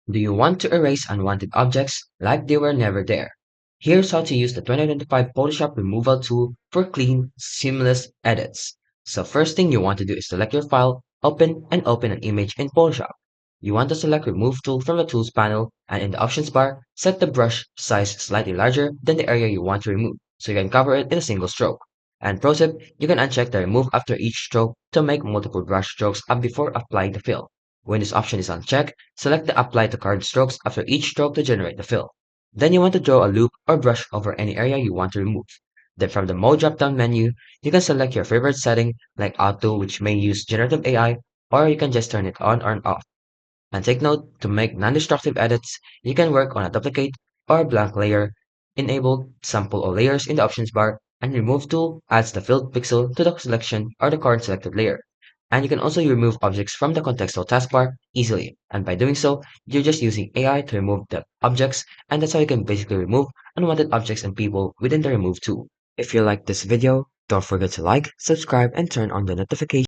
Do you want to erase unwanted objects like they were never there? Here's how to use the 2025 Photoshop removal tool for clean, seamless edits. So first thing you want to do is select your file, open an image in Photoshop. You want to select Remove Tool from the Tools panel, and in the Options bar, set the brush size slightly larger than the area you want to remove, so you can cover it in a single stroke. And pro tip, you can uncheck the Remove after each stroke to make multiple brush strokes up before applying the fill. When this option is unchecked, select the Apply to Current Strokes after each stroke to generate the fill. Then you want to draw a loop or brush over any area you want to remove. Then from the Mode drop-down menu, you can select your favorite setting like Auto, which may use generative AI, or you can just turn it on or off. And take note, to make non-destructive edits, you can work on a duplicate or blank layer, enable sample all layers in the options bar, and remove tool adds the filled pixel to the selection or the current selected layer. And you can also remove objects from the contextual taskbar easily. And by doing so, you're just using AI to remove the objects, and that's how you can basically remove unwanted objects and people within the remove tool. If you like this video, don't forget to like, subscribe, and turn on the notifications